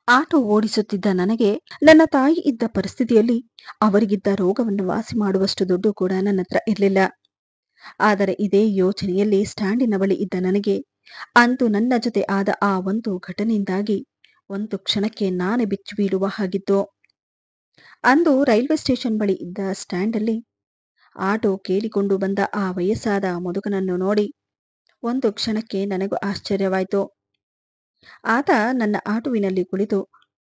Auto ಓಡಿಸುತ್ತಿದ್ದ ನನಗೆ ನನ್ನ ತಾಯಿ ಇದ್ದ ಪರಿಸ್ಥಿತಿಯಲ್ಲಿ ಅವರಿಗಿದ್ದ ರೋಗವನ್ನು ವಾಸಿ ಮಾಡುವಷ್ಟು ದುಡ್ಡು ಕೂಡ ನನ್ನ ಹತ್ರ ಇರಲಿಲ್ಲ. ಆದರೆ ಇದೇ ಯೋಚನೆಯಲ್ಲಿ ಸ್ಟ್ಯಾಂಡಿನ ಬಳಿ ಇದ್ದ ನನಗೆ ಅಂದು ನನ್ನ ಜೊತೆ ಆದ ಆ ಒಂದು ಘಟನೆಯಿಂದಾಗಿ ಒಂದು ಕ್ಷಣಕ್ಕೆ ನಾನೇ ಬೆಚ್ಚಿ ಬೀಳುವ ಹಾಗಿತ್ತು. ಅಂದು ರೈಲ್ವೆ ಸ್ಟೇಷನ್ ಬಳಿ ಇದ್ದ ಸ್ಟ್ಯಾಂಡಲ್ಲಿ ಆಟೋ ಕೇಳಿಕೊಂಡು ಬಂದ ಆ ವಯಸ್ಸಾದ ಮುದುಕನನ್ನು ನೋಡಿ ಒಂದು ಕ್ಷಣಕ್ಕೆ ನನಗೂ ಆಶ್ಚರ್ಯವಾಯಿತು. ಆತ ನನ್ನ ಆಟೋವಿನಲ್ಲಿ ಕುಳಿತು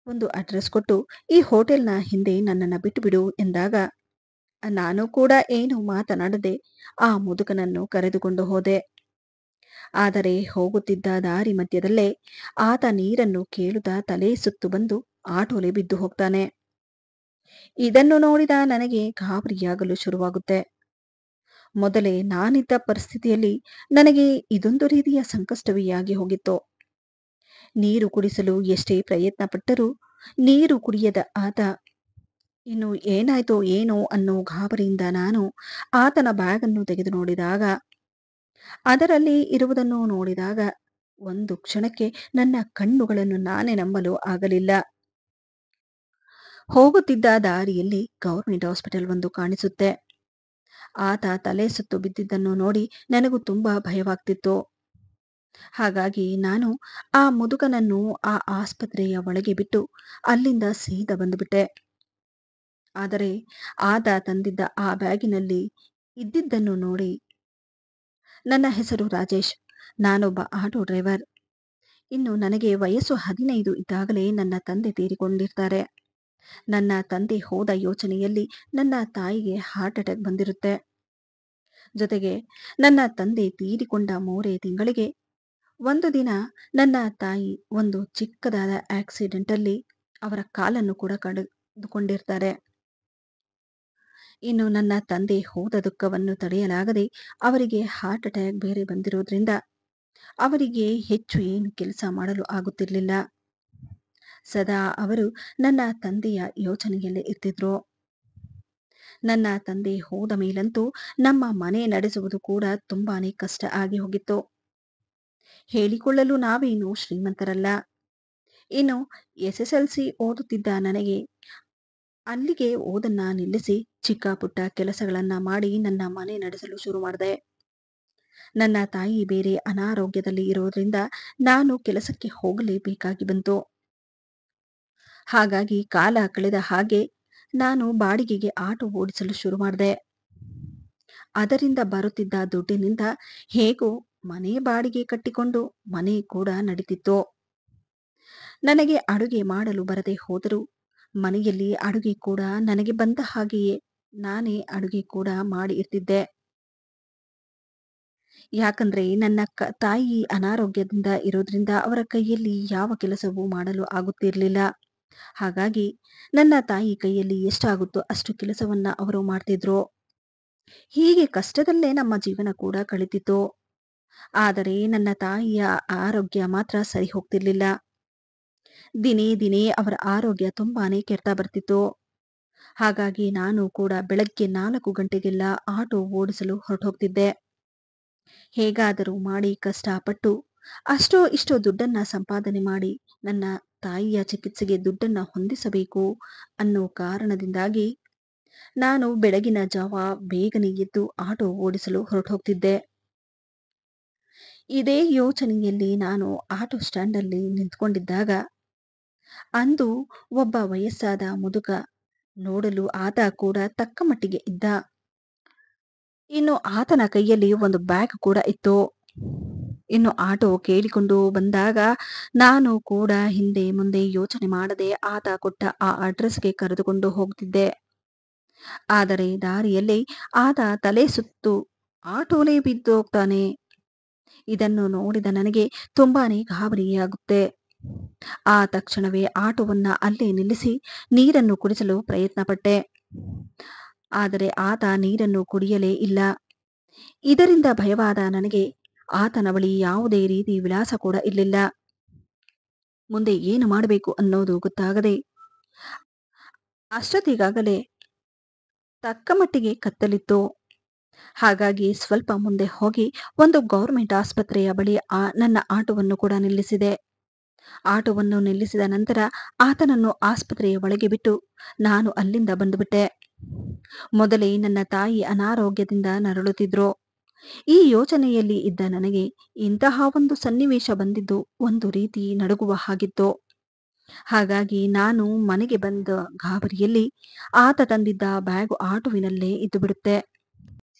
ಒಂದು ಅಡ್ರೆಸ್ ಕೊಟ್ಟು, ಈ ಹೋಟೆಲ್ನ ಹಿಂದೆ ನನ್ನನ್ನು ಬಿಟ್ಟು ಬಿಡು ಎಂದಾಗ ನಾನು ಕೂಡ ಏನು ಮಾತನಾಡದೆ ಆ ಮುದುಕನನ್ನು ಕರೆದುಕೊಂಡು ಹೋದೆ. ಆದರೆ ಹೋಗುತ್ತಿದ್ದ ದಾರಿ ಮಧ್ಯದಲ್ಲೇ ಆತ ನೀರನ್ನು ಕೇಳುತ್ತಾ ತಲೆ ಸುತ್ತು ಬಂದು ಆಟೋಲೆ ಬಿದ್ದು ಹೋಗ್ತಾನೆ. ಇದನ್ನು ನೋಡಿದ ನನಗೆ ಗಾಬರಿಯಾಗಲು ಶುರುವಾಗುತ್ತೆ. ಮೊದಲೇ ನಾನಿದ್ದ ಪರಿಸ್ಥಿತಿಯಲ್ಲಿ ನನಗೆ ಇದೊಂದು ರೀತಿಯ ಸಂಕಷ್ಟವೇ ಆಗಿ ಹೋಗಿತ್ತು. ನೀರು ಕುಡಿಸಲು ಎಷ್ಟೇ ಪ್ರಯತ್ನ ಪಟ್ಟರೂ ನೀರು ಕುಡಿಯದ ಆತ ಇನ್ನು ಏನಾಯ್ತೋ ಏನೋ ಅನ್ನೋ ಗಾಬರಿಯಿಂದ ನಾನು ಆತನ ಬ್ಯಾಗನ್ನು ತೆಗೆದು ನೋಡಿದಾಗ, ಅದರಲ್ಲಿ ಇರುವುದನ್ನು ನೋಡಿದಾಗ ಒಂದು ಕ್ಷಣಕ್ಕೆ ನನ್ನ ಕಣ್ಣುಗಳನ್ನು ನಾನೇ ನಂಬಲು ಆಗಲಿಲ್ಲ. ಹೋಗುತ್ತಿದ್ದ ದಾರಿಯಲ್ಲಿ ಗೌರ್ಮೆಂಟ್ ಹಾಸ್ಪಿಟಲ್ ಒಂದು ಕಾಣಿಸುತ್ತೆ. ಆತ ತಲೆ ಸುತ್ತು ಬಿದ್ದಿದ್ದನ್ನು ನೋಡಿ ನನಗೂ ತುಂಬಾ ಭಯವಾಗ್ತಿತ್ತು. ಹಾಗಾಗಿ ನಾನು ಆ ಮುದುಕನನ್ನು ಆ ಆಸ್ಪತ್ರೆಯ ಒಳಗೆ ಬಿಟ್ಟು ಅಲ್ಲಿಂದ ಸೀದಾ ಬಂದುಬಿಟ್ಟೆ. ಆದರೆ ಆತ ತಂದಿದ್ದ ಆ ಬ್ಯಾಗಿನಲ್ಲಿ ಇದ್ದಿದ್ದನ್ನು ನೋಡಿ, ನನ್ನ ಹೆಸರು ರಾಜೇಶ್, ನಾನೊಬ್ಬ ಆಟೋ ಡ್ರೈವರ್. ಇನ್ನು ನನಗೆ ವಯಸ್ಸು 15 ಇದ್ದಾಗಲೇ ನನ್ನ ತಂದೆ ತೀರಿಕೊಂಡಿರ್ತಾರೆ. ನನ್ನ ತಂದೆ ಹೋದ ಯೋಚನೆಯಲ್ಲಿ ನನ್ನ ತಾಯಿಗೆ ಹಾರ್ಟ್ ಅಟ್ಯಾಕ್ ಬಂದಿರುತ್ತೆ. ಜೊತೆಗೆ ನನ್ನ ತಂದೆ ತೀರಿಕೊಂಡ 3 ತಿಂಗಳಿಗೆ ಒಂದು ದಿನ ನನ್ನ ತಾಯಿ ಒಂದು ಚಿಕ್ಕದಾದ ಆಕ್ಸಿಡೆಂಟಲ್ಲಿ ಅವರ ಕಾಲನ್ನು ಕೂಡ ಕಳೆದುಕೊಂಡಿರ್ತಾರೆ. ಇನ್ನು ನನ್ನ ತಂದೆ ಹೋದ ದುಃಖವನ್ನು ತಡೆಯಲಾಗದೆ ಅವರಿಗೆ ಹಾರ್ಟ್ ಅಟ್ಯಾಕ್ ಬೇರೆ ಬಂದಿರೋದ್ರಿಂದ ಅವರಿಗೆ ಹೆಚ್ಚು ಏನು ಕೆಲಸ ಮಾಡಲು ಆಗುತ್ತಿರಲಿಲ್ಲ. ಸದಾ ಅವರು ನನ್ನ ತಂದೆಯ ಯೋಚನೆಯಲ್ಲೇ ಇರ್ತಿದ್ರು. ನನ್ನ ತಂದೆ ಹೋದ ಮೇಲಂತೂ ನಮ್ಮ ಮನೆ ನಡೆಸುವುದು ಕೂಡ ತುಂಬಾನೇ ಕಷ್ಟ ಆಗಿ ಹೋಗಿತ್ತು. ಹೇಳಿಕೊಳ್ಳಲು ನಾವೇನು ಶ್ರೀಮಂತರಲ್ಲ. ಇನ್ನು SSLC ಓದುತ್ತಿದ್ದ ನನಗೆ ಅಲ್ಲಿಗೆ ಓದನ್ನ ನಿಲ್ಲಿಸಿ ಚಿಕ್ಕ ಪುಟ್ಟ ಕೆಲಸಗಳನ್ನ ಮಾಡಿ ನನ್ನ ಮನೆ ನಡೆಸಲು ಶುರು ಮಾಡಿದೆ. ನನ್ನ ತಾಯಿ ಬೇರೆ ಅನಾರೋಗ್ಯದಲ್ಲಿ ಇರೋದ್ರಿಂದ ನಾನು ಕೆಲಸಕ್ಕೆ ಹೋಗಲೇಬೇಕಾಗಿ ಬಂತು. ಹಾಗಾಗಿ ಕಾಲ ಕಳೆದ ಹಾಗೆ ನಾನು ಬಾಡಿಗೆಗೆ ಆಟೋ ಓಡಿಸಲು ಶುರು ಮಾಡಿದೆ. ಅದರಿಂದ ಬರುತ್ತಿದ್ದ ದುಡ್ಡಿನಿಂದ ಹೇಗೋ ಮನೆ ಬಾಡಿಗೆ ಕಟ್ಟಿಕೊಂಡು ಮನೆ ಕೂಡ ನಡೀತಿತ್ತು. ನನಗೆ ಅಡುಗೆ ಮಾಡಲು ಬರದೆ ಹೋದರೂ ಮನೆಯಲ್ಲಿ ಅಡುಗೆ ಕೂಡ ನನಗೆ ಬಂದ ಹಾಗೆಯೇ ನಾನೇ ಅಡುಗೆ ಕೂಡ ಮಾಡಿ ಇರ್ತಿದ್ದೆ. ಯಾಕಂದ್ರೆ ನನ್ನ ತಾಯಿ ಅನಾರೋಗ್ಯದಿಂದ ಇರೋದ್ರಿಂದ ಅವರ ಕೈಯಲ್ಲಿ ಯಾವ ಕೆಲಸವೂ ಮಾಡಲು ಆಗುತ್ತಿರಲಿಲ್ಲ. ಹಾಗಾಗಿ ನನ್ನ ತಾಯಿ ಕೈಯಲ್ಲಿ ಎಷ್ಟಾಗುತ್ತೋ ಅಷ್ಟು ಕೆಲಸವನ್ನ ಅವರು ಮಾಡ್ತಿದ್ರು. ಹೀಗೆ ಕಷ್ಟದಲ್ಲೇ ನಮ್ಮ ಜೀವನ ಕೂಡ ಕಳೀತಿತ್ತು. ಆದರೆ ನನ್ನ ತಾಯಿಯ ಆರೋಗ್ಯ ಮಾತ್ರ ಸರಿ ಹೋಗ್ತಿರ್ಲಿಲ್ಲ. ದಿನೇ ದಿನೇ ಅವರ ಆರೋಗ್ಯ ತುಂಬಾನೇ ಕೆಡ್ತಾ ಬರ್ತಿತ್ತು. ಹಾಗಾಗಿ ನಾನು ಕೂಡ ಬೆಳಗ್ಗೆ 4 ಗಂಟೆಗೆಲ್ಲ ಆಟೋ ಓಡಿಸಲು ಹೊರಟೋಗ್ತಿದ್ದೆ. ಹೇಗಾದರೂ ಮಾಡಿ ಕಷ್ಟಪಟ್ಟು ಅಷ್ಟೋ ಇಷ್ಟೋ ದುಡ್ಡನ್ನ ಸಂಪಾದನೆ ಮಾಡಿ ನನ್ನ ತಾಯಿಯ ಚಿಕಿತ್ಸೆಗೆ ದುಡ್ಡನ್ನ ಹೊಂದಿಸಬೇಕು ಅನ್ನೋ ಕಾರಣದಿಂದಾಗಿ ನಾನು ಬೆಳಗಿನ ಜಾವ ಬೇಗನೆ ಎದ್ದು ಆಟೋ ಓಡಿಸಲು ಹೊರಟೋಗ್ತಿದ್ದೆ. ಇದೇ ಯೋಚನೆಯಲ್ಲಿ ನಾನು ಆಟೋ ಸ್ಟ್ಯಾಂಡಲ್ಲಿ ನಿಂತ್ಕೊಂಡಿದ್ದಾಗ ಅಂದು ಒಬ್ಬ ವಯಸ್ಸಾದ ಮುದುಕ, ನೋಡಲು ಆತ ಕೂಡ ತಕ್ಕ ಮಟ್ಟಿಗೆ ಇದ್ದ. ಇನ್ನು ಆತನ ಕೈಯಲ್ಲಿ ಒಂದು ಬ್ಯಾಗ್ ಕೂಡ ಇತ್ತು. ಇನ್ನು ಆಟೋ ಕೇಳಿಕೊಂಡು ಬಂದಾಗ ನಾನು ಕೂಡ ಹಿಂದೆ ಮುಂದೆ ಯೋಚನೆ ಮಾಡದೆ ಆತ ಕೊಟ್ಟ ಆ ಅಡ್ರೆಸ್ಗೆ ಕರೆದುಕೊಂಡು ಹೋಗ್ತಿದ್ದೆ. ಆದರೆ ದಾರಿಯಲ್ಲಿ ಆತ ತಲೆ ಸುತ್ತು ಆಟೋಲೇ ಬಿದ್ದು ಹೋಗ್ತಾನೆ. ಇದನ್ನು ನೋಡಿದ ನನಗೆ ತುಂಬಾನೇ ಗಾಬರಿಯಾಗುತ್ತೆ. ಆ ತಕ್ಷಣವೇ ಆಟೋವನ್ನ ಅಲ್ಲೇ ನಿಲ್ಲಿಸಿ ನೀರನ್ನು ಕುಡಿಸಲು ಪ್ರಯತ್ನ ಪಟ್ಟೆ. ಆದರೆ ಆತ ನೀರನ್ನು ಕುಡಿಯಲೇ ಇಲ್ಲ. ಇದರಿಂದ ಭಯವಾದ ನನಗೆ ಆತನ ಬಳಿ ಯಾವುದೇ ರೀತಿ ವಿಳಾಸ ಕೂಡ ಇರಲಿಲ್ಲ. ಮುಂದೆ ಏನು ಮಾಡಬೇಕು ಅನ್ನೋದು ಗೊತ್ತಾಗದೆ ಅಷ್ಟೊತ್ತಿಗಾಗಲೇ ತಕ್ಕ ಮಟ್ಟಿಗೆ ಕತ್ತಲಿತ್ತು. ಹಾಗಾಗಿ ಸ್ವಲ್ಪ ಮುಂದೆ ಹೋಗಿ ಒಂದು ಗೌರ್ಮೆಂಟ್ ಆಸ್ಪತ್ರೆಯ ಬಳಿ ನನ್ನ ಆಟೋವನ್ನು ಕೂಡ ನಿಲ್ಲಿಸಿದೆ. ಆಟೋವನ್ನು ನಿಲ್ಲಿಸಿದ ನಂತರ ಆತನನ್ನು ಆಸ್ಪತ್ರೆಯ ಒಳಗೆ ಬಿಟ್ಟು ನಾನು ಅಲ್ಲಿಂದ ಬಂದುಬಿಟ್ಟೆ. ಮೊದಲೇ ನನ್ನ ತಾಯಿ ಅನಾರೋಗ್ಯದಿಂದ ನರಳುತ್ತಿದ್ರು. ಈ ಯೋಚನೆಯಲ್ಲಿ ಇದ್ದ ನನಗೆ ಇಂತಹ ಒಂದು ಸನ್ನಿವೇಶ ಬಂದಿದ್ದು ಒಂದು ರೀತಿ ನಡುಗುವ ಹಾಗಿತ್ತು. ಹಾಗಾಗಿ ನಾನು ಮನೆಗೆ ಬಂದ ಗಾಬರಿಯಲ್ಲಿ ಆತ ತಂದಿದ್ದ ಬ್ಯಾಗ್ ಆಟೋವಿನಲ್ಲೇ ಇದ್ದು ಬಿಡುತ್ತೆ.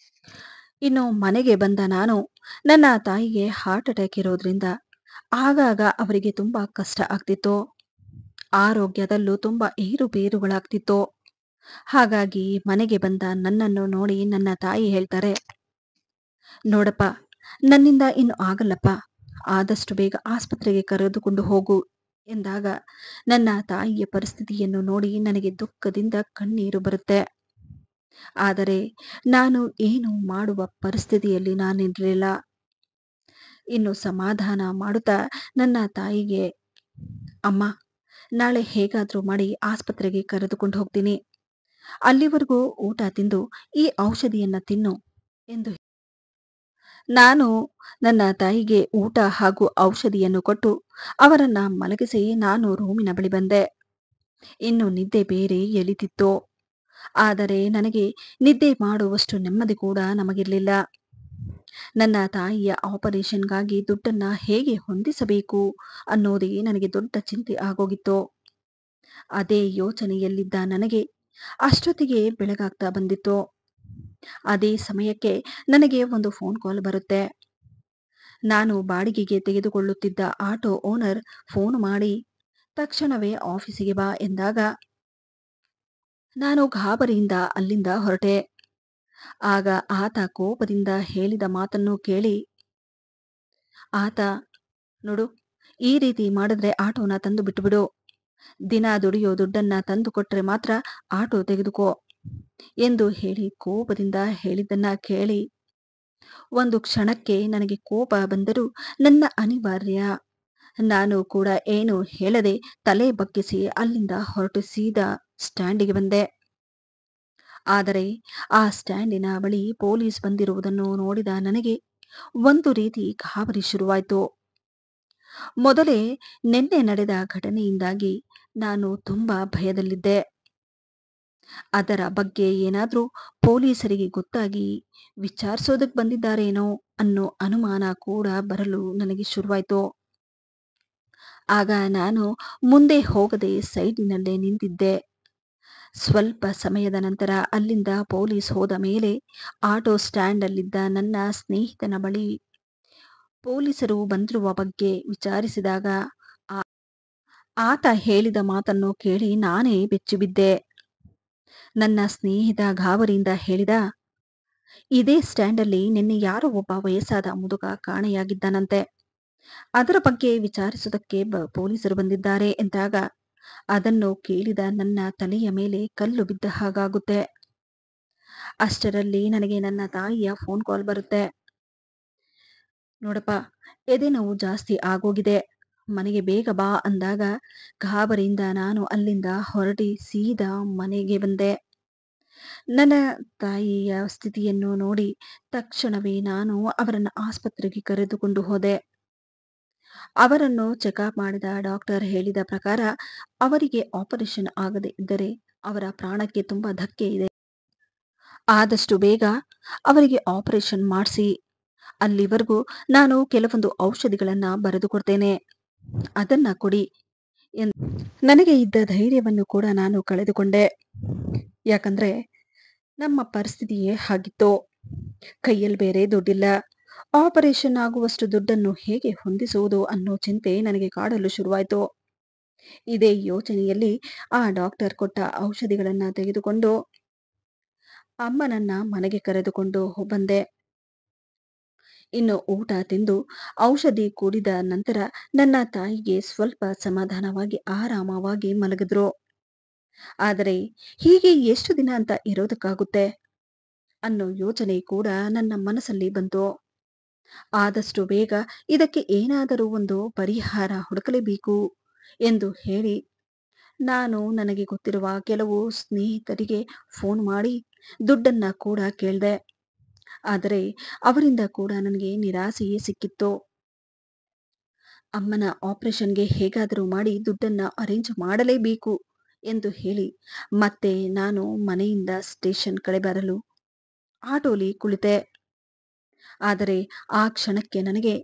ಇನ್ನು ಮನೆಗೆ ಬಂದ ನಾನು ನನ್ನ ತಾಯಿಗೆ ಹಾರ್ಟ್ ಅಟ್ಯಾಕ್ ಇರೋದ್ರಿಂದ ಆಗಾಗ ಅವರಿಗೆ ತುಂಬಾ ಕಷ್ಟ ಆಗ್ತಿತ್ತು. ಆರೋಗ್ಯದಲ್ಲೂ ತುಂಬಾ ಏರುಪೇರುಗಳಾಗ್ತಿತ್ತು. ಹಾಗಾಗಿ ಮನೆಗೆ ಬಂದ ನನ್ನನ್ನು ನೋಡಿ ನನ್ನ ತಾಯಿ ಹೇಳ್ತಾರೆ, ನೋಡಪ್ಪ, ನನ್ನಿಂದ ಇನ್ನು ಆಗಲ್ಲಪ್ಪ, ಆದಷ್ಟು ಬೇಗ ಆಸ್ಪತ್ರೆಗೆ ಕರೆದುಕೊಂಡು ಹೋಗು ಎಂದಾಗ ನನ್ನ ತಾಯಿಯ ಪರಿಸ್ಥಿತಿಯನ್ನು ನೋಡಿ ನನಗೆ ದುಃಖದಿಂದ ಕಣ್ಣೀರು ಬರುತ್ತೆ. ಆದರೆ ನಾನು ಏನು ಮಾಡುವ ಪರಿಸ್ಥಿತಿಯಲ್ಲಿ ನಾನಿರಲಿಲ್ಲ. ಇನ್ನು ಸಮಾಧಾನ ಮಾಡುತ್ತಾ ನನ್ನ ತಾಯಿಗೆ, ಅಮ್ಮ, ನಾಳೆ ಹೇಗಾದ್ರೂ ಮಾಡಿ ಆಸ್ಪತ್ರೆಗೆ ಕರೆದುಕೊಂಡು ಹೋಗ್ತೀನಿ. ಅಲ್ಲಿವರೆಗೂ ಊಟ ತಿಂದು ಈ ಔಷಧಿಯನ್ನ ತಿನ್ನು ಎಂದು ನಾನು ನನ್ನ ತಾಯಿಗೆ ಊಟ ಹಾಗೂ ಔಷಧಿಯನ್ನು ಕೊಟ್ಟು ಅವರನ್ನ ಮಲಗಿಸಿ ನಾನು ರೂಮಿನ ಬಳಿ ಬಂದೆ. ಇನ್ನು ನಿದ್ದೆ ಬೇರೆ ಎಳಿತಿತ್ತು. ಆದರೆ ನನಗೆ ನಿದ್ದೆ ಮಾಡುವಷ್ಟು ನೆಮ್ಮದಿ ಕೂಡ ನಮಗಿರಲಿಲ್ಲ. ನನ್ನ ತಾಯಿಯ ಆಪರೇಷನ್ಗಾಗಿ ದುಡ್ಡನ್ನ ಹೇಗೆ ಹೊಂದಿಸಬೇಕು ಅನ್ನೋದೇ ನನಗೆ ದೊಡ್ಡ ಚಿಂತೆ ಆಗೋಗಿತ್ತು. ಅದೇ ಯೋಚನೆಯಲ್ಲಿದ್ದ ನನಗೆ ಅಷ್ಟೊತ್ತಿಗೆ ಬೆಳಗಾಗ್ತಾ ಬಂದಿತ್ತು. ಅದೇ ಸಮಯಕ್ಕೆ ನನಗೆ ಒಂದು ಫೋನ್ ಕಾಲ್ ಬರುತ್ತೆ. ನಾನು ಬಾಡಿಗೆಗೆ ತೆಗೆದುಕೊಳ್ಳುತ್ತಿದ್ದ ಆಟೋ ಓನರ್ ಫೋನ್ ಮಾಡಿ ತಕ್ಷಣವೇ ಆಫೀಸಿಗೆ ಬಾ ಎಂದಾಗ ನಾನು ಗಾಬರಿಯಿಂದ ಅಲ್ಲಿಂದ ಹೊರಟೆ. ಆಗ ಆತ ಕೋಪದಿಂದ ಹೇಳಿದ ಮಾತನ್ನು ಕೇಳಿ, ಆತ, ನೋಡು, ಈ ರೀತಿ ಮಾಡಿದ್ರೆ ಆಟೋನ ತಂದು ಬಿಟ್ಟುಬಿಡು. ದಿನ ದುಡಿಯೋ ದುಡ್ಡನ್ನ ತಂದು ಕೊಟ್ರೆ ಮಾತ್ರ ಆಟೋ ತೆಗೆದುಕೋ ಎಂದು ಹೇಳಿ ಕೋಪದಿಂದ ಹೇಳಿದ್ದನ್ನ ಕೇಳಿ ಒಂದು ಕ್ಷಣಕ್ಕೆ ನನಗೆ ಕೋಪ ಬಂದರೂ ನನ್ನ ಅನಿವಾರ್ಯ. ನಾನು ಕೂಡ ಏನು ಹೇಳದೆ ತಲೆ ಬಗ್ಗಿಸಿ ಅಲ್ಲಿಂದ ಹೊರಟು ಸೀದಾ ಸ್ಟ್ಯಾಂಡಿಗೆ ಬಂದೆ. ಆದರೆ ಆ ಸ್ಟ್ಯಾಂಡಿನ ಬಳಿ ಪೊಲೀಸ್ ಬಂದಿರುವುದನ್ನು ನೋಡಿದ ನನಗೆ ಒಂದು ರೀತಿ ಗಾಬರಿ ಶುರುವಾಯಿತು. ಮೊದಲೇ ನಿನ್ನೆ ನಡೆದ ಘಟನೆಯಿಂದಾಗಿ ನಾನು ತುಂಬಾ ಭಯದಲ್ಲಿದ್ದೆ. ಅದರ ಬಗ್ಗೆ ಏನಾದ್ರೂ ಪೊಲೀಸರಿಗೆ ಗೊತ್ತಾಗಿ ವಿಚಾರಿಸೋದಕ್ಕೆ ಬಂದಿದ್ದಾರೇನೋ ಅನ್ನೋ ಅನುಮಾನ ಕೂಡ ಬರಲು ನನಗೆ ಶುರುವಾಯಿತು. ಆಗ ನಾನು ಮುಂದೆ ಹೋಗದೆ ಸೈಡಿನಲ್ಲೇ ನಿಂತಿದ್ದೆ. ಸ್ವಲ್ಪ ಸಮಯದ ನಂತರ ಅಲ್ಲಿಂದ ಪೊಲೀಸ್ ಹೋದ ಮೇಲೆ ಆಟೋ ಸ್ಟ್ಯಾಂಡ್ ಅಲ್ಲಿದ್ದ ನನ್ನ ಸ್ನೇಹಿತನ ಬಳಿ ಪೊಲೀಸರು ಬಂದಿರುವ ಬಗ್ಗೆ ವಿಚಾರಿಸಿದಾಗ ಆತ ಹೇಳಿದ ಮಾತನ್ನು ಕೇಳಿ ನಾನೇ ಬೆಚ್ಚಿಬಿದ್ದೆ. ನನ್ನ ಸ್ನೇಹಿತ ಗಾಬರಿಯಿಂದ ಹೇಳಿದ, ಇದೇ ಸ್ಟ್ಯಾಂಡಲ್ಲಿ ನಿನ್ನೆ ಯಾರೋ ಒಬ್ಬ ವಯಸ್ಸಾದ ಮುದುಕ ಕಾಣೆಯಾಗಿದ್ದಾನಂತೆ. ಅದರ ಬಗ್ಗೆ ವಿಚಾರಿಸುವುದಕ್ಕೆ ಪೊಲೀಸರು ಬಂದಿದ್ದಾರೆ ಎಂದಾಗ ಅದನ್ನು ಕೇಳಿದ ನನ್ನ ತಲೆಯ ಮೇಲೆ ಕಲ್ಲು ಬಿದ್ದ ಹಾಗಾಗುತ್ತೆ. ಅಷ್ಟರಲ್ಲಿ ನನಗೆ ನನ್ನ ತಾಯಿಯ ಫೋನ್ ಕಾಲ್ ಬರುತ್ತೆ. ನೋಡಪ್ಪ, ಎದೆ ನೋವು ಜಾಸ್ತಿ ಆಗೋಗಿದೆ, ಮನೆಗೆ ಬೇಗ ಬಾ ಅಂದಾಗ ಗಾಬರಿಯಿಂದ ನಾನು ಅಲ್ಲಿಂದ ಹೊರಟಿ ಸೀದಾ ಮನೆಗೆ ಬಂದೆ. ನನ್ನ ತಾಯಿಯ ಸ್ಥಿತಿಯನ್ನು ನೋಡಿ ತಕ್ಷಣವೇ ನಾನು ಅವರನ್ನು ಆಸ್ಪತ್ರೆಗೆ ಕರೆದುಕೊಂಡು ಹೋದೆ. ಅವರನ್ನು ಚೆಕಪ್ ಮಾಡಿದ ಡಾಕ್ಟರ್ ಹೇಳಿದ ಪ್ರಕಾರ ಅವರಿಗೆ ಆಪರೇಷನ್ ಆಗದೆ ಇದ್ದರೆ ಅವರ ಪ್ರಾಣಕ್ಕೆ ತುಂಬಾ ಧಕ್ಕೆ ಇದೆ. ಆದಷ್ಟು ಬೇಗ ಅವರಿಗೆ ಆಪರೇಷನ್ ಮಾಡಿಸಿ, ಅಲ್ಲಿವರೆಗೂ ನಾನು ಕೆಲವೊಂದು ಔಷಧಿಗಳನ್ನ ಬರೆದು ಕೊಡ್ತೇನೆ, ಅದನ್ನ ಕೊಡಿ ಎಂದು ನನಗೆ ಇದ್ದ ಧೈರ್ಯವನ್ನು ಕೂಡ ನಾನು ಕಳೆದುಕೊಂಡೆ. ಯಾಕಂದ್ರೆ ನಮ್ಮ ಪರಿಸ್ಥಿತಿಯೇ ಹಾಗಿತ್ತು. ಕೈಯಲ್ಲಿ ಬೇರೆ ದುಡ್ಡಿಲ್ಲ. ಆಪರೇಷನ್ ಆಗುವಷ್ಟು ದುಡ್ಡನ್ನು ಹೇಗೆ ಹೊಂದಿಸುವುದು ಅನ್ನೋ ಚಿಂತೆ ನನಗೆ ಕಾಡಲು ಶುರುವಾಯಿತು. ಇದೇ ಯೋಚನೆಯಲ್ಲಿ ಆ ಡಾಕ್ಟರ್ ಕೊಟ್ಟ ಔಷಧಿಗಳನ್ನ ತೆಗೆದುಕೊಂಡು ಅಮ್ಮನನ್ನ ಮನೆಗೆ ಕರೆದುಕೊಂಡು ಬಂದೆ. ಇನ್ನು ಊಟ ತಿಂದು ಔಷಧಿ ಕುಡಿದ ನಂತರ ನನ್ನ ತಾಯಿಗೆ ಸ್ವಲ್ಪ ಸಮಾಧಾನವಾಗಿ ಆರಾಮವಾಗಿ ಮಲಗಿದ್ರು. ಆದರೆ ಹೀಗೆ ಎಷ್ಟು ದಿನ ಅಂತ ಇರೋದಕ್ಕಾಗುತ್ತೆ ಅನ್ನೋ ಯೋಚನೆ ಕೂಡ ನನ್ನ ಮನಸ್ಸಲ್ಲಿ ಬಂತು. ಆದಷ್ಟು ಬೇಗ ಇದಕ್ಕೆ ಏನಾದರೂ ಒಂದು ಪರಿಹಾರ ಹುಡುಕಲೇಬೇಕು ಎಂದು ಹೇಳಿ ನಾನು ನನಗೆ ಗೊತ್ತಿರುವ ಕೆಲವು ಸ್ನೇಹಿತರಿಗೆ ಫೋನ್ ಮಾಡಿ ದುಡ್ಡನ್ನ ಕೂಡ ಕೇಳಿದೆ. ಆದರೆ ಅವರಿಂದ ಕೂಡ ನನಗೆ ನಿರಾಸೆಯೇ ಸಿಕ್ಕಿತ್ತು. ಅಮ್ಮನ ಆಪರೇಷನ್‌ಗೆ ಹೇಗಾದರೂ ಮಾಡಿ ದುಡ್ಡನ್ನ ಅರೇಂಜ್ ಮಾಡಲೇಬೇಕು ಎಂದು ಹೇಳಿ ಮತ್ತೆ ನಾನು ಮನೆಯಿಂದ ಸ್ಟೇಷನ್ ಕಡೆ ಬರಲು ಆಟೋಲಿ ಕುಳಿತೆ. ಆದರೆ ಆ ಕ್ಷಣಕ್ಕೆ ನನಗೆ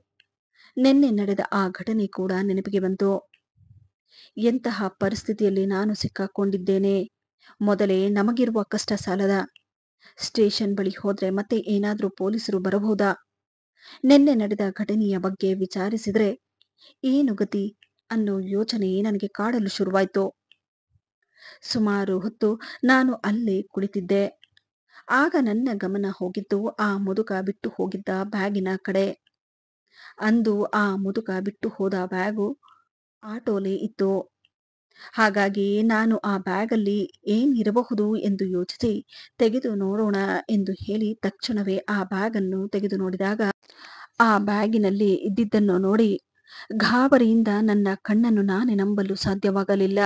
ನಿನ್ನೆ ನಡೆದ ಆ ಘಟನೆ ಕೂಡ ನೆನಪಿಗೆ ಬಂತು. ಎಂತಹ ಪರಿಸ್ಥಿತಿಯಲ್ಲಿ ನಾನು ಸಿಕ್ಕಾಕೊಂಡಿದ್ದೇನೆ. ಮೊದಲೇ ನಮಗಿರುವ ಕಷ್ಟ ಸಾಲದ. ಸ್ಟೇಷನ್ ಬಳಿ ಹೋದ್ರೆ ಮತ್ತೆ ಏನಾದ್ರೂ ಪೊಲೀಸರು ಬರಬಹುದಾ? ನಿನ್ನೆ ನಡೆದ ಘಟನೆಯ ಬಗ್ಗೆ ವಿಚಾರಿಸಿದ್ರೆ ಏನು ಗತಿ ಅನ್ನೋ ಯೋಚನೆ ನನಗೆ ಕಾಡಲು ಶುರುವಾಯ್ತು. ಸುಮಾರು ಹೊತ್ತು ನಾನು ಅಲ್ಲೇ ಕುಳಿತಿದ್ದೆ. ಆಗ ನನ್ನ ಗಮನ ಹೋಗಿದ್ದು ಆ ಮುದುಕ ಬಿಟ್ಟು ಹೋಗಿದ್ದ ಬ್ಯಾಗಿನ ಕಡೆ. ಅಂದು ಆ ಮುದುಕ ಬಿಟ್ಟು ಹೋದ ಬ್ಯಾಗು ಆಟೋಲೆ ಇತ್ತು. ಹಾಗಾಗಿ ನಾನು ಆ ಬ್ಯಾಗಲ್ಲಿ ಏನಿರಬಹುದು ಎಂದು ಯೋಚಿಸಿ ತೆಗೆದು ನೋಡೋಣ ಎಂದು ಹೇಳಿ ತಕ್ಷಣವೇ ಆ ಬ್ಯಾಗನ್ನು ತೆಗೆದು ನೋಡಿದಾಗ ಆ ಬ್ಯಾಗಿನಲ್ಲಿ ಇದ್ದಿದ್ದನ್ನು ನೋಡಿ ಗಾಬರಿಯಿಂದ ನನ್ನ ಕಣ್ಣನ್ನು ನಾನೇ ನಂಬಲು ಸಾಧ್ಯವಾಗಲಿಲ್ಲ.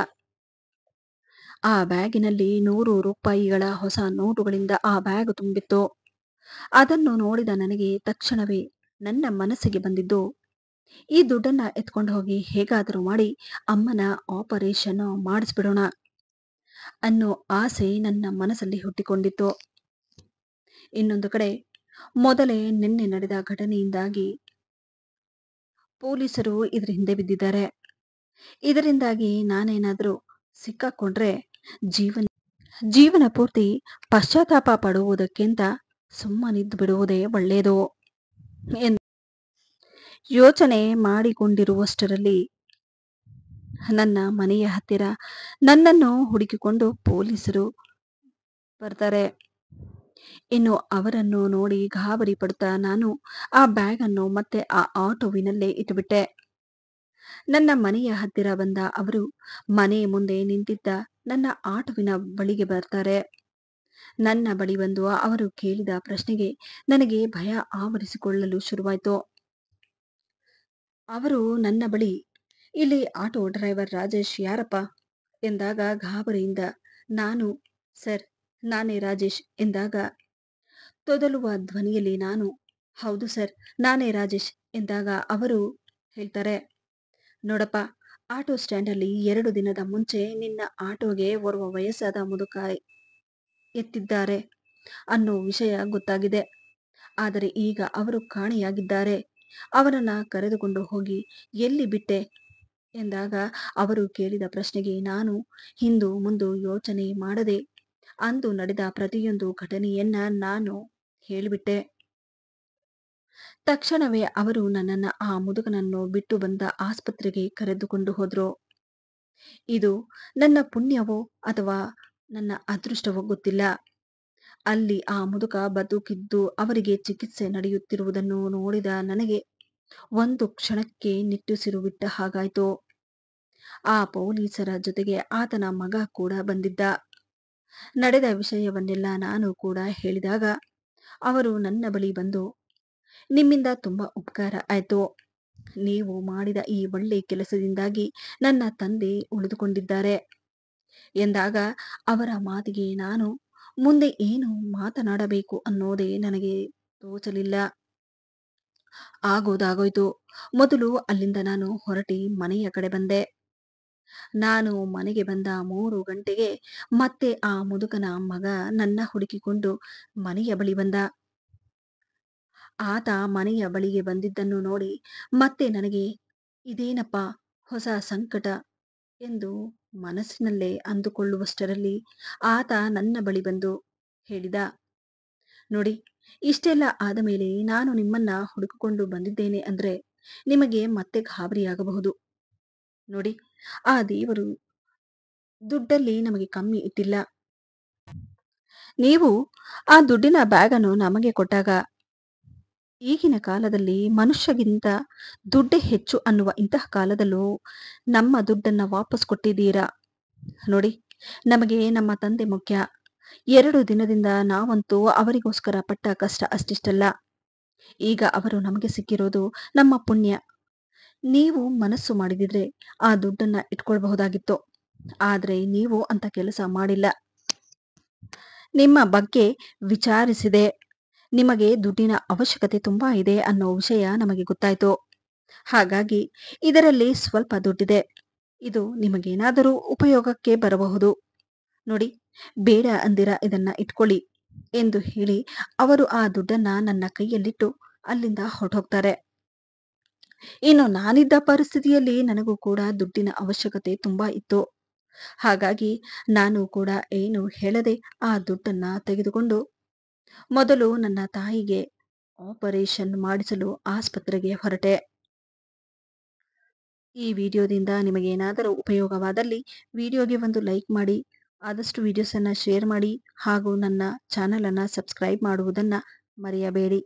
ಆ ಬ್ಯಾಗಿನಲ್ಲಿ 100 ರೂಪಾಯಿಗಳ ಹೊಸ ನೋಟುಗಳಿಂದ ಆ ಬ್ಯಾಗ್ ತುಂಬಿತ್ತು. ಅದನ್ನು ನೋಡಿದ ನನಗೆ ತಕ್ಷಣವೇ ನನ್ನ ಮನಸ್ಸಿಗೆ ಬಂದಿದ್ದು, ಈ ದುಡ್ಡನ್ನ ಎತ್ಕೊಂಡು ಹೋಗಿ ಹೇಗಾದರೂ ಮಾಡಿ ಅಮ್ಮನ ಆಪರೇಷನ್ ಮಾಡಿಸ್ಬಿಡೋಣ ಅನ್ನೋ ಆಸೆ ನನ್ನ ಮನಸ್ಸಲ್ಲಿ ಹುಟ್ಟಿಕೊಂಡಿತ್ತು. ಇನ್ನೊಂದು ಕಡೆ ಮೊದಲೇ ನಿನ್ನೆ ನಡೆದ ಘಟನೆಯಿಂದಾಗಿ ಪೊಲೀಸರು ಇದ್ರ ಹಿಂದೆ ಬಿದ್ದಿದ್ದಾರೆ. ಇದರಿಂದಾಗಿ ನಾನೇನಾದ್ರೂ ಸಿಕ್ಕಾಕೊಂಡ್ರೆ ಜೀವನ ಜೀವನ ಪೂರ್ತಿ ಪಶ್ಚಾತ್ತಾಪ ಪಡುವುದಕ್ಕಿಂತ ಸುಮ್ಮನಿದ್ದು ಬಿಡುವುದೇ ಒಳ್ಳೆಯದು ಎಂದು ಯೋಚನೆ ಮಾಡಿಕೊಂಡಿರುವಷ್ಟರಲ್ಲಿ ನನ್ನ ಮನೆಯ ಹತ್ತಿರ ನನ್ನನ್ನು ಹುಡುಕಿಕೊಂಡು ಪೊಲೀಸರು ಬರ್ತಾರೆ. ಇನ್ನು ಅವರನ್ನು ನೋಡಿ ಗಾಬರಿ ಪಡುತ್ತಾ ನಾನು ಆ ಬ್ಯಾಗ್ ಅನ್ನು ಮತ್ತೆ ಆ ಆಟೋವಿನಲ್ಲೇ ಇಟ್ಟುಬಿಟ್ಟೆ. ನನ್ನ ಮನೆಯ ಹತ್ತಿರ ಬಂದ ಅವರು ಮನೆ ಮುಂದೆ ನಿಂತಿದ್ದ ನನ್ನ ಆಟೋವಿನ ಬಳಿಗೆ ಬರ್ತಾರೆ. ನನ್ನ ಬಳಿ ಬಂದು ಅವರು ಕೇಳಿದ ಪ್ರಶ್ನೆಗೆ ನನಗೆ ಭಯ ಆವರಿಸಿಕೊಳ್ಳಲು ಶುರುವಾಯಿತು. ಅವರು ನನ್ನ ಬಳಿ ಇಲ್ಲಿ ಆಟೋ ಡ್ರೈವರ್ ರಾಜೇಶ್ ಯಾರಪ್ಪ ಎಂದಾಗ ಗಾಬರಿಯಿಂದ ನಾನು ಸರ್ ನಾನೇ ರಾಜೇಶ್ ಎಂದಾಗ ತೊದಲುವ ಧ್ವನಿಯಲ್ಲಿ ನಾನು ಹೌದು ಸರ್ ನಾನೇ ರಾಜೇಶ್ ಎಂದಾಗ ಅವರು ಹೇಳ್ತಾರೆ, ನೋಡಪ್ಪ ಆಟೋ ಸ್ಟ್ಯಾಂಡಲ್ಲಿ 2 ದಿನದ ಮುಂಚೆ ನಿನ್ನ ಆಟೋಗೆ ಓರ್ವ ವಯಸ್ಸಾದ ಮುದುಕ ಎತ್ತಿದ್ದಾರೆ ಅನ್ನೋ ವಿಷಯ ಗೊತ್ತಾಗಿದೆ. ಆದರೆ ಈಗ ಅವರು ಕಾಣೆಯಾಗಿದ್ದಾರೆ. ಅವರನ್ನ ಕರೆದುಕೊಂಡು ಹೋಗಿ ಎಲ್ಲಿ ಬಿಟ್ಟೆ ಎಂದಾಗ ಅವರು ಕೇಳಿದ ಪ್ರಶ್ನೆಗೆ ನಾನು ಹಿಂದು ಮುಂದು ಯೋಚನೆ ಮಾಡದೆ ಅಂದು ನಡೆದ ಪ್ರತಿಯೊಂದು ಘಟನೆಯನ್ನ ನಾನು ಹೇಳಿಬಿಟ್ಟೆ. ತಕ್ಷಣವೇ ಅವರು ನನ್ನನ್ನ ಆ ಮುದುಕನನ್ನು ಬಿಟ್ಟು ಬಂದ ಆಸ್ಪತ್ರೆಗೆ ಕರೆದುಕೊಂಡು ಹೋದ್ರು. ಇದು ನನ್ನ ಪುಣ್ಯವೋ ಅಥವಾ ನನ್ನ ಅದೃಷ್ಟವೋ ಗೊತ್ತಿಲ್ಲ. ಅಲ್ಲಿ ಆ ಮುದುಕ ಬದುಕಿದ್ದು ಅವರಿಗೆ ಚಿಕಿತ್ಸೆ ನಡೆಯುತ್ತಿರುವುದನ್ನು ನೋಡಿದ ನನಗೆ ಒಂದು ಕ್ಷಣಕ್ಕೆ ನಿಟ್ಟುಸಿರು ಬಿಟ್ಟ ಹಾಗಾಯ್ತು. ಆ ಪೊಲೀಸರ ಜೊತೆಗೆ ಆತನ ಮಗ ಕೂಡ ಬಂದಿದ್ದ. ನಡೆದ ವಿಷಯವನ್ನೆಲ್ಲ ನಾನು ಕೂಡ ಹೇಳಿದಾಗ ಅವರು ನನ್ನ ಬಳಿ ಬಂದು ನಿಮ್ಮಿಂದ ತುಂಬಾ ಉಪಕಾರ ಆಯ್ತು. ನೀವು ಮಾಡಿದ ಈ ಒಳ್ಳೆ ಕೆಲಸದಿಂದಾಗಿ ನನ್ನ ತಂದೆ ಉಳಿದುಕೊಂಡಿದ್ದಾರೆ ಎಂದಾಗ ಅವರ ಮಾತಿಗೆ ನಾನು ಮುಂದೆ ಏನು ಮಾತನಾಡಬೇಕು ಅನ್ನೋದೇ ನನಗೆ ತೋಚಲಿಲ್ಲ. ಆಗೋದಾಗೋಯ್ತು. ಮೊದಲು ಅಲ್ಲಿಂದ ನಾನು ಹೊರಟಿ ಮನೆಯ ಕಡೆ ಬಂದೆ. ನಾನು ಮನೆಗೆ ಬಂದ 3 ಗಂಟೆಗೆ ಮತ್ತೆ ಆ ಮುದುಕನ ಮಗ ನನ್ನ ಹುಡುಕಿಕೊಂಡು ಮನೆಯ ಬಳಿ ಬಂದ. ಆತ ಮನೆಯ ಬಳಿಗೆ ಬಂದಿದ್ದನ್ನು ನೋಡಿ ಮತ್ತೆ ನನಗೆ ಇದೇನಪ್ಪ ಹೊಸ ಸಂಕಟ ಎಂದು ಮನಸ್ಸಿನಲ್ಲೇ ಅಂದುಕೊಳ್ಳುವಷ್ಟರಲ್ಲಿ ಆತ ನನ್ನ ಬಳಿ ಬಂದು ಹೇಳಿದ, ನೋಡಿ ಇಷ್ಟೆಲ್ಲ ಆದ ಮೇಲೆ ನಾನು ನಿಮ್ಮನ್ನ ಹುಡುಕಿಕೊಂಡು ಬಂದಿದ್ದೇನೆ ಅಂದ್ರೆ ನಿಮಗೆ ಮತ್ತೆ ಗಾಬರಿಯಾಗಬಹುದು. ನೋಡಿ ಆ ದೇವರು ದುಡ್ಡಲ್ಲಿ ನಮಗೆ ಕಮ್ಮಿ ಇಟ್ಟಿಲ್ಲ. ನೀವು ಆ ದುಡ್ಡಿನ ಬ್ಯಾಗನ್ನು ನಮಗೆ ಕೊಟ್ಟಾಗ ಈಗಿನ ಕಾಲದಲ್ಲಿ ಮನುಷ್ಯಗಿಂತ ದುಡ್ಡೇ ಹೆಚ್ಚು ಅನ್ನುವ ಇಂತಹ ಕಾಲದಲ್ಲೂ ನಮ್ಮ ದುಡ್ಡನ್ನ ವಾಪಸ್ ಕೊಟ್ಟಿದ್ದೀರಾ. ನೋಡಿ ನಮಗೆ ನಮ್ಮ ತಂದೆ ಮುಖ್ಯ. 2 ದಿನದಿಂದ ನಾವಂತೂ ಅವರಿಗೋಸ್ಕರ ಪಟ್ಟ ಕಷ್ಟ ಅಷ್ಟಿಷ್ಟಲ್ಲ. ಈಗ ಅವರು ನಮಗೆ ಸಿಕ್ಕಿರೋದು ನಮ್ಮ ಪುಣ್ಯ. ನೀವು ಮನಸ್ಸು ಮಾಡಿದಿದ್ರೆ ಆ ದುಡ್ಡನ್ನ ಇಟ್ಕೊಳ್ಬಹುದಾಗಿತ್ತು. ಆದ್ರೆ ನೀವು ಅಂತ ಕೆಲಸ ಮಾಡಿಲ್ಲ. ನಿಮ್ಮ ಬಗ್ಗೆ ವಿಚಾರಿಸಿದೆ. ನಿಮಗೆ ದುಡ್ಡಿನ ಅವಶ್ಯಕತೆ ತುಂಬಾ ಇದೆ ಅನ್ನೋ ವಿಷಯ ನಮಗೆ ಗೊತ್ತಾಯ್ತು. ಹಾಗಾಗಿ ಇದರಲ್ಲಿ ಸ್ವಲ್ಪ ದುಡ್ಡಿದೆ. ಇದು ನಿಮಗೇನಾದರೂ ಉಪಯೋಗಕ್ಕೆ ಬರಬಹುದು. ನೋಡಿ, ಬೇಡ ಅಂದಿರ ಇದನ್ನ ಇಟ್ಕೊಳ್ಳಿ ಎಂದು ಹೇಳಿ ಅವರು ಆ ದುಡ್ಡನ್ನ ನನ್ನ ಕೈಯಲ್ಲಿಟ್ಟು ಅಲ್ಲಿಂದ ಹೊರಟೋಗ್ತಾರೆ. ಇನ್ನು ನಾನಿದ್ದ ಪರಿಸ್ಥಿತಿಯಲ್ಲಿ ನನಗೂ ಕೂಡ ದುಡ್ಡಿನ ಅವಶ್ಯಕತೆ ತುಂಬಾ ಇತ್ತು. ಹಾಗಾಗಿ ನಾನು ಕೂಡ ಏನು ಹೇಳದೆ ಆ ದುಡ್ಡನ್ನ ತೆಗೆದುಕೊಂಡು ಮೊದಲು ನನ್ನ ತಾಯಿಗೆ ಆಪರೇಷನ್ ಮಾಡಿಸಲು ಆಸ್ಪತ್ರೆಗೆ ಹೊರಟೆ. ಈ ವಿಡಿಯೋದಿಂದ ನಿಮಗೇನಾದರೂ ಉಪಯೋಗವಾದಲ್ಲಿ ವಿಡಿಯೋಗೆ ಒಂದು ಲೈಕ್ ಮಾಡಿ, ಆದಷ್ಟು ವಿಡಿಯೋಸನ್ನು ಶೇರ್ ಮಾಡಿ ಹಾಗೂ ನನ್ನ ಚಾನಲನ್ನು ಸಬ್ಸ್ಕ್ರೈಬ್ ಮಾಡುವುದನ್ನು ಮರೆಯಬೇಡಿ.